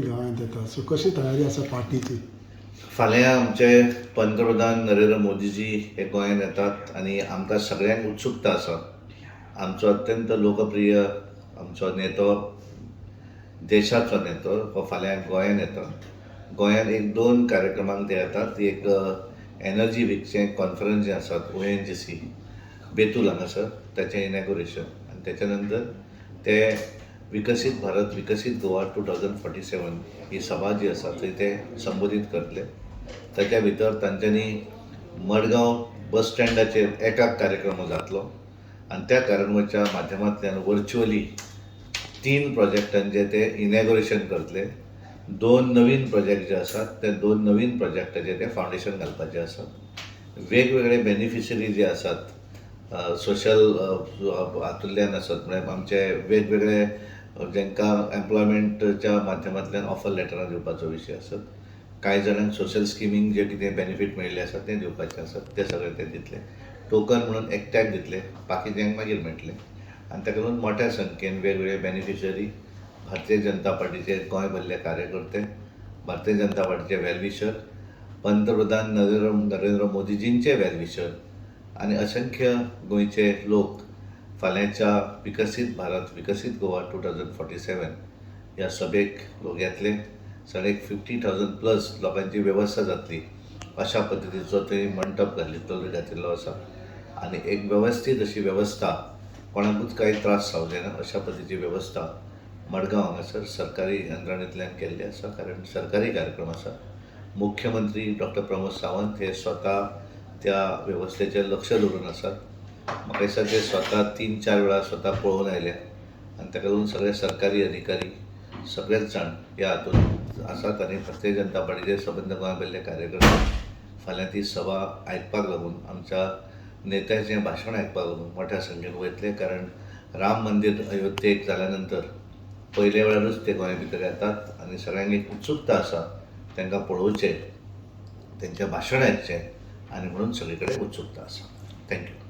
गोंयांत येता सो कशी तयारी आसा पार्टीची? फाल्यां आमचे पंतप्रधान नरेंद्र मोदीजी हे गोंयांत येतात आनी आमकां सगळ्यांक उत्सुकता आसा. आमचो अत्यंत लोकप्रिय आमचो नेतो, देशाचो नेतो हो फाल्यां गोंयांत येता. गोंयांत एक दोन कार्यक्रमांक ते येतात. एक एनर्जी वीकचें कॉन्फरन्स जें आसा ONGC बेतूल हांगासर ताचें इनॅगोरेशन आनी त्याच्या नंतर ते विकसीत भारत विकसीत गोवा 2047 ही सभा जी आसा थंय ते संबोधीत करतले. ताच्या भितर तांच्यांनी मडगांव बस स्टँडाचेर एकाक कार्यक्रम जातलो आनी त्या कार्यक्रमाच्या माध्यमांतल्यान वर्च्युअली 3 प्रोजेक्टांचें ते इनॅगोरेशन करतले. 2 नवीन प्रोजेक्ट जे आसात ते 2 नवीन प्रोजेक्टाचें ते फावंडेशन घालपाचें आसा. वेगवेगळे बेनिफिशरी जे आसात सोशल हातूंतल्यान आसात, म्हळ्यार आमचे वेगवेगळे जांकां एम्प्लॉयमेंटच्या माध्यमांतल्यान ऑफर लेटरां दिवपाचो विशय आसत. कांय जाणांक सोशल स्किमींग जे कितें बेनिफीट मेळिल्ले आसा तें दिवपाचें आसत, ते सगळें ते दितले. टोकन म्हणून एकट्याक दितले, बाकीच्यांक मागीर मेळटले. आनी ताका लागून मोठ्या संख्येन वेगवेगळे बेनिफिशरी, भारतीय जनता पार्टीचे गोंय भरले कार्यकर्ते, भारतीय जनता पार्टीचे वेलविशर, पंतप्रधान नरेंद्र मोदीजींचे वेलविशर आनी असंख्य गोंयचे लोक फाल्यांच्या विकसीत भारत विकसीत गोवा 2047 ह्या सभेक लोक येतले. साडे 50,000+ लोकांची वेवस्था जातली अशा पद्दतीचो थंय मंडप घातिल्लो आसा आनी एक वेवस्थीत अशी वेवस्था, कोणाकूच कांय त्रास जावचे ना अशा पद्दतीची वेवस्था मडगांव हांगासर सरकारी यंत्रणेंतल्यान केल्ली आसा. कारण सरकारी कार्यक्रम आसा. मुख्यमंत्री डॉ. प्रमोद सावंत हे स्वता त्या वेवस्थेचेर लक्ष दवरून आसात. म्हाका दिसता ते स्वता 3-4 वेळा स्वता पळोवन आयले आनी ताका लागून सगळे सरकारी अधिकारी सगळेच जाण ह्या हातूंत आसात आनी भारतीय जनता पार्टीचे सबंद गोंय भरले कार्यकर्ते फाल्यां ती सभा आयकपाक लागून, आमच्या नेत्याचें भाशण आयकपाक लागून मोठ्या संख्येन वयतले. कारण राम मंदीर अयोध्येक जाल्या नंतर पयले वेळारूच ते गोंय भितर येतात आनी सगळ्यांक एक उत्सुकता आसा तांकां पळोवचें, तेंचें भाशण आयकचें आनी म्हणून सगळे कडेन उत्सुकता आसा. थँक्यू.